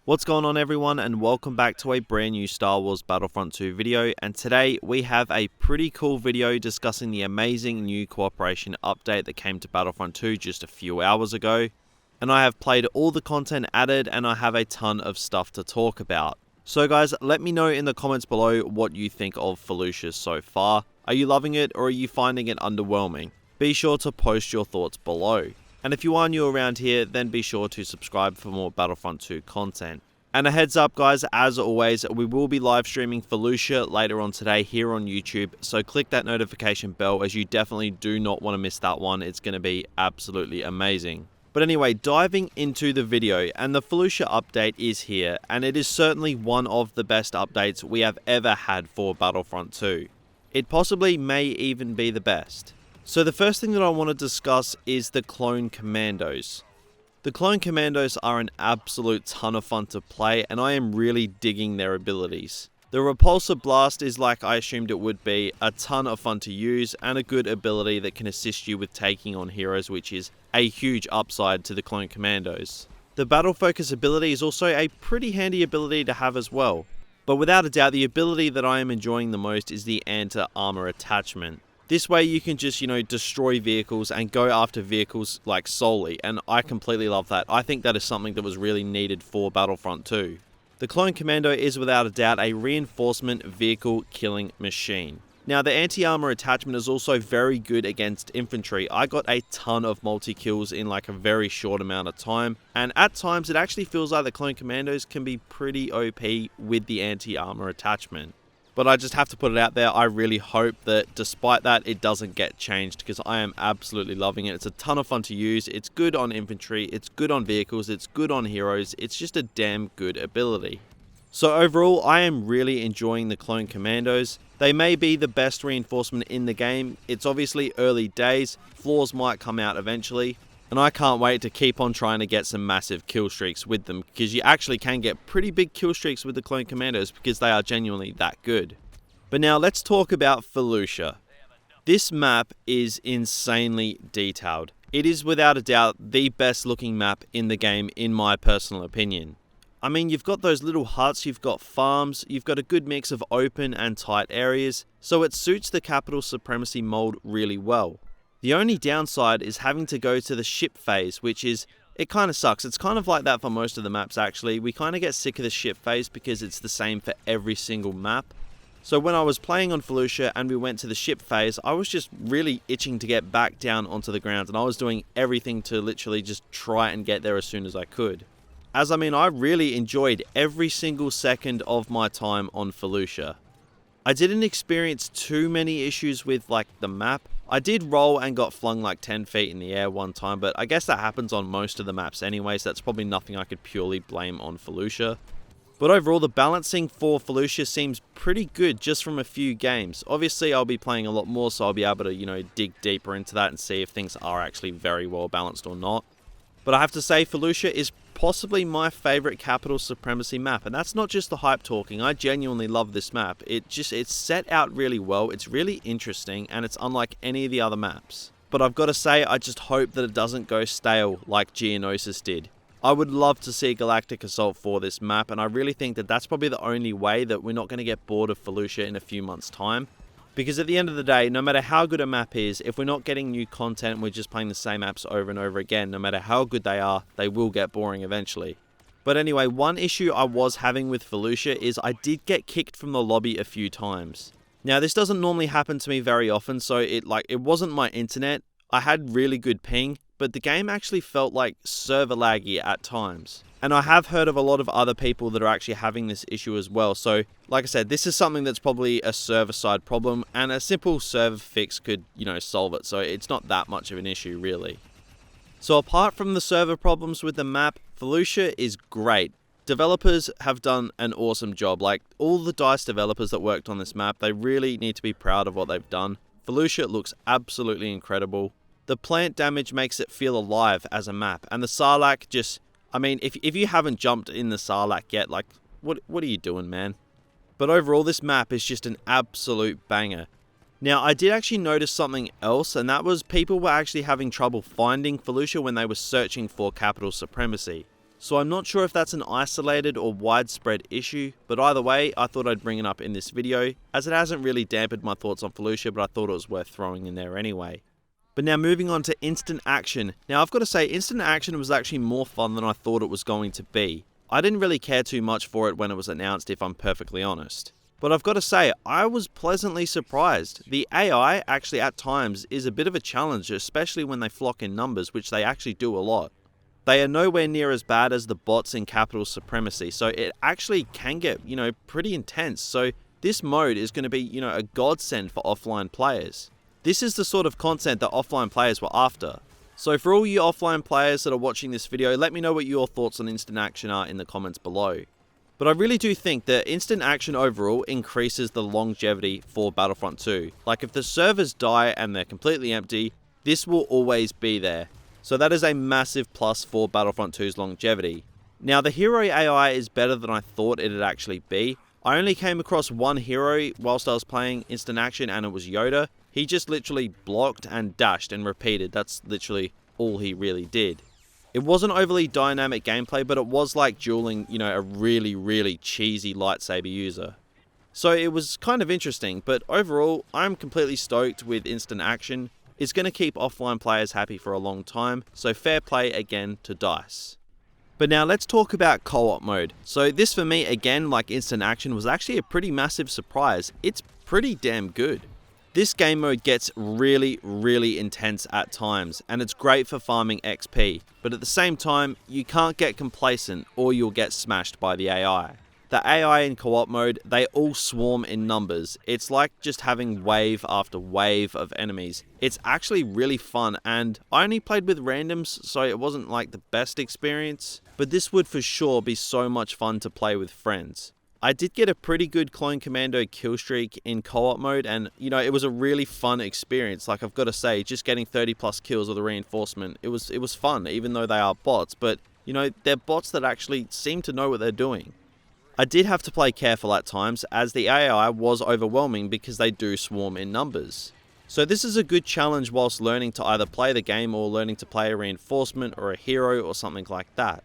What's going on everyone, and welcome back to a brand new Star Wars Battlefront 2 video, and today we have a pretty cool video discussing the amazing new cooperation update that came to Battlefront 2 just a few hours ago. And I have played all the content added and I have a ton of stuff to talk about. So guys, let me know in the comments below what you think of Felucia so far. Are you loving it or are you finding it underwhelming? Be sure to post your thoughts below. And if you are new around here, then be sure to subscribe for more Battlefront 2 content. And a heads up guys, as always, we will be live streaming Felucia later on today here on YouTube, so click that notification bell as you definitely do not want to miss that one. It's going to be absolutely amazing. But anyway, diving into the video, and the Felucia update is here, and it is certainly one of the best updates we have ever had for Battlefront 2. It possibly may even be the best. So the first thing that I want to discuss is the Clone Commandos. The Clone Commandos are an absolute ton of fun to play, and I am really digging their abilities. The Repulsor Blast is, like I assumed it would be, a ton of fun to use and a good ability that can assist you with taking on heroes, which is a huge upside to the Clone Commandos. The Battle Focus ability is also a pretty handy ability to have as well. But without a doubt, the ability that I am enjoying the most is the Anti-Armor Attachment. This way you can just, destroy vehicles and go after vehicles like solely, and I completely love that. I think that is something that was really needed for Battlefront 2. The Clone Commando is without a doubt a reinforcement vehicle killing machine. Now the anti-armor attachment is also very good against infantry. I got a ton of multi-kills in like a very short amount of time, and at times it actually feels like the Clone Commandos can be pretty OP with the anti-armor attachment. But I just have to put it out there, I really hope that despite that it doesn't get changed, because I am absolutely loving it. It's a ton of fun to use, it's good on infantry, it's good on vehicles, it's good on heroes, it's just a damn good ability. So overall, I am really enjoying the Clone Commandos. They may be the best reinforcement in the game. It's obviously early days, flaws might come out eventually, and I can't wait to keep on trying to get some massive kill streaks with them, because you actually can get pretty big kill streaks with the Clone Commandos because they are genuinely that good. But now let's talk about Felucia. This map is insanely detailed. It is without a doubt the best looking map in the game in my personal opinion. I mean, you've got those little huts, you've got farms, you've got a good mix of open and tight areas, so it suits the capital supremacy mold really well. The only downside is having to go to the ship phase, which is, it kind of sucks. It's kind of like that for most of the maps actually. We kind of get sick of the ship phase because it's the same for every single map. So when I was playing on Felucia and we went to the ship phase, I was just really itching to get back down onto the ground, and I was doing everything to literally just try and get there as soon as I could. I really enjoyed every single second of my time on Felucia. I didn't experience too many issues with the map. I did roll and got flung like 10 feet in the air one time, but I guess that happens on most of the maps anyway, so that's probably nothing I could purely blame on Felucia. But overall, the balancing for Felucia seems pretty good just from a few games. Obviously, I'll be playing a lot more, so I'll be able to, dig deeper into that and see if things are actually very well balanced or not. But I have to say, Felucia is possibly my favourite capital supremacy map, and that's not just the hype talking. I genuinely love this map. It's set out really well, it's really interesting, and it's unlike any of the other maps. But I've got to say, I just hope that it doesn't go stale like Geonosis did. I would love to see Galactic Assault for this map, and I really think that that's probably the only way that we're not going to get bored of Felucia in a few months' time. Because at the end of the day, no matter how good a map is, if we're not getting new content, we're just playing the same maps over and over again. No matter how good they are, they will get boring eventually. But anyway, one issue I was having with Felucia is I did get kicked from the lobby a few times. Now, this doesn't normally happen to me very often, so it wasn't my internet. I had really good ping, but the game actually felt like server laggy at times. And I have heard of a lot of other people that are actually having this issue as well. So, like I said, this is something that's probably a server-side problem, and a simple server fix could, solve it. So it's not that much of an issue, really. So apart from the server problems with the map, Felucia is great. Developers have done an awesome job. All the DICE developers that worked on this map, they really need to be proud of what they've done. Felucia looks absolutely incredible. The plant damage makes it feel alive as a map, and the Sarlacc just... if you haven't jumped in the Sarlacc yet, what are you doing, man? But overall, this map is just an absolute banger. Now, I did actually notice something else, and that was people were actually having trouble finding Felucia when they were searching for capital supremacy. So I'm not sure if that's an isolated or widespread issue, but either way, I thought I'd bring it up in this video, as it hasn't really dampened my thoughts on Felucia, but I thought it was worth throwing in there anyway. But now moving on to instant action. Now I've got to say, instant action was actually more fun than I thought it was going to be. I didn't really care too much for it when it was announced, if I'm perfectly honest. But I've got to say, I was pleasantly surprised. The AI actually at times is a bit of a challenge, especially when they flock in numbers, which they actually do a lot. They are nowhere near as bad as the bots in Capital Supremacy, so it actually can get, pretty intense. So this mode is going to be, a godsend for offline players. This is the sort of content that offline players were after. So for all you offline players that are watching this video, let me know what your thoughts on instant action are in the comments below. But I really do think that instant action overall increases the longevity for Battlefront 2. Like if the servers die and they're completely empty, this will always be there. So that is a massive plus for Battlefront 2's longevity. Now the hero AI is better than I thought it'd actually be. I only came across one hero whilst I was playing instant action, and it was Yoda. He just literally blocked and dashed and repeated. That's literally all he really did. It wasn't overly dynamic gameplay, but it was like dueling, a really, really cheesy lightsaber user. So it was kind of interesting, but overall, I'm completely stoked with instant action. It's going to keep offline players happy for a long time, so fair play again to DICE. But now let's talk about co-op mode. So this for me, again, like instant action, was actually a pretty massive surprise. It's pretty damn good. This game mode gets really, really intense at times, and it's great for farming XP, but at the same time, you can't get complacent or you'll get smashed by the AI. The AI in co-op mode, they all swarm in numbers. It's like just having wave after wave of enemies. It's actually really fun, and I only played with randoms, so it wasn't like the best experience, but this would for sure be so much fun to play with friends. I did get a pretty good Clone Commando kill streak in co-op mode, and it was a really fun experience. Like I've got to say, just getting 30 plus kills with a reinforcement, it was fun, even though they are bots, but they're bots that actually seem to know what they're doing. I did have to play careful at times, as the AI was overwhelming because they do swarm in numbers. So this is a good challenge whilst learning to either play the game or learning to play a reinforcement or a hero or something like that.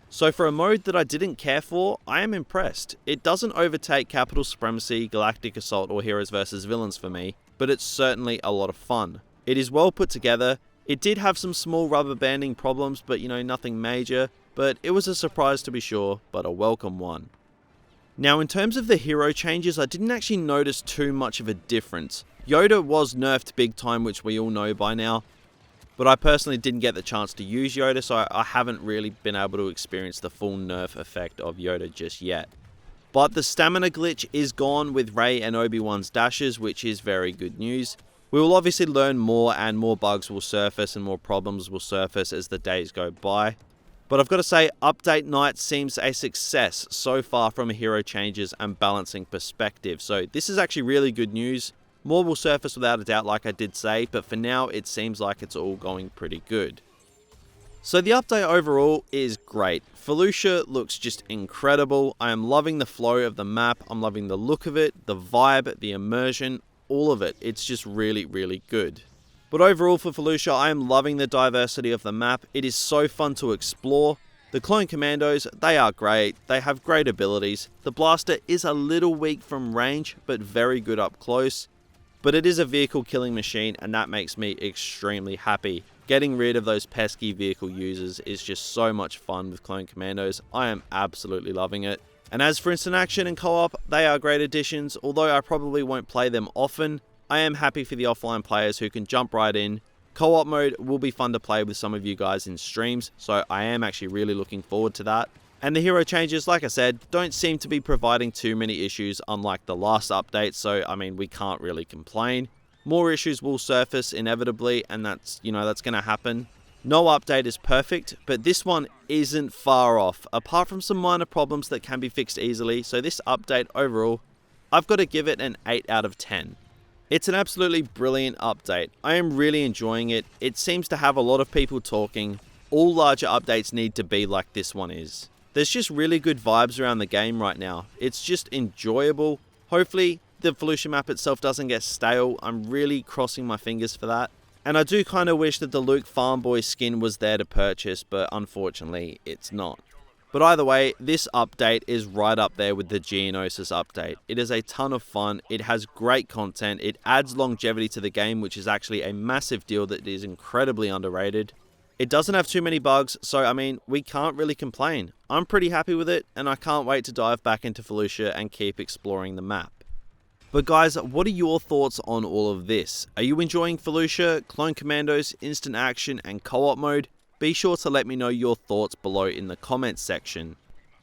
So for a mode that I didn't care for, I am impressed. It doesn't overtake Capital Supremacy, Galactic Assault or Heroes vs Villains for me, but it's certainly a lot of fun. It is well put together. It did have some small rubber banding problems, but nothing major, but it was a surprise to be sure, but a welcome one. Now in terms of the hero changes, I didn't actually notice too much of a difference. Yoda was nerfed big time, which we all know by now, but I personally didn't get the chance to use Yoda, so I haven't really been able to experience the full nerf effect of Yoda just yet. But the stamina glitch is gone with Rey and Obi-Wan's dashes, which is very good news. We will obviously learn more, and more bugs will surface and more problems will surface as the days go by. But I've got to say, Update Night seems a success so far from a hero changes and balancing perspective. So this is actually really good news. More will surface without a doubt, like I did say, but for now it seems like it's all going pretty good. So the update overall is great. Felucia looks just incredible. I am loving the flow of the map. I'm loving the look of it, the vibe, the immersion, all of it. It's just really, really good. But overall for Felucia, I am loving the diversity of the map. It is so fun to explore. The Clone Commandos, they are great. They have great abilities. The blaster is a little weak from range, but very good up close. But it is a vehicle killing machine, and that makes me extremely happy. Getting rid of those pesky vehicle users is just so much fun with Clone Commandos. I am absolutely loving it. And as for instant action and co-op, they are great additions. Although I probably won't play them often, I am happy for the offline players who can jump right in. Co-op mode will be fun to play with some of you guys in streams, so I am actually really looking forward to that. And the hero changes, like I said, don't seem to be providing too many issues unlike the last update, so I mean, we can't really complain. More issues will surface inevitably, and that's going to happen. No update is perfect, but this one isn't far off, apart from some minor problems that can be fixed easily, so this update overall, I've got to give it an 8 out of 10. It's an absolutely brilliant update. I am really enjoying it. It seems to have a lot of people talking. All larger updates need to be like this one is. There's just really good vibes around the game right now. It's just enjoyable. Hopefully, the Felucia map itself doesn't get stale. I'm really crossing my fingers for that. And I do kind of wish that the Luke Farm Boy skin was there to purchase, but unfortunately, it's not. But either way, this update is right up there with the Geonosis update. It is a ton of fun, it has great content, it adds longevity to the game, which is actually a massive deal that is incredibly underrated. It doesn't have too many bugs, so I mean, we can't really complain. I'm pretty happy with it, and I can't wait to dive back into Felucia and keep exploring the map. But guys, what are your thoughts on all of this? Are you enjoying Felucia, Clone Commandos, Instant Action, and Co-op mode? Be sure to let me know your thoughts below in the comments section.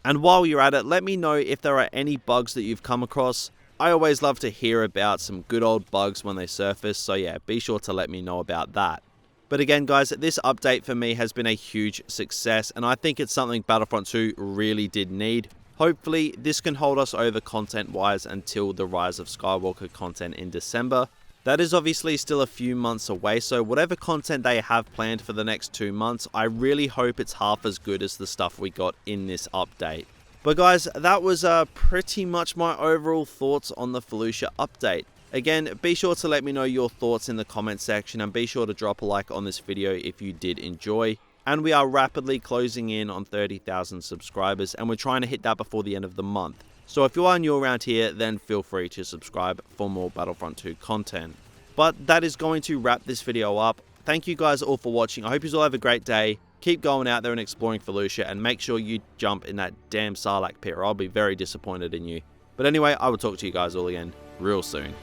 And while you're at it, let me know if there are any bugs that you've come across. I always love to hear about some good old bugs when they surface, so yeah, be sure to let me know about that. But again guys, this update for me has been a huge success, and I think it's something Battlefront 2 really did need. Hopefully, this can hold us over content-wise until the Rise of Skywalker content in December. That is obviously still a few months away, so whatever content they have planned for the next 2 months, I really hope it's half as good as the stuff we got in this update. But guys, that was pretty much my overall thoughts on the Felucia update. Again, be sure to let me know your thoughts in the comment section, and be sure to drop a like on this video if you did enjoy. And we are rapidly closing in on 30,000 subscribers, and we're trying to hit that before the end of the month. So if you are new around here, then feel free to subscribe for more Battlefront 2 content. But that is going to wrap this video up. Thank you guys all for watching. I hope you all have a great day. Keep going out there and exploring Felucia, and make sure you jump in that damn Sarlacc pit, or I'll be very disappointed in you. But anyway, I will talk to you guys all again real soon.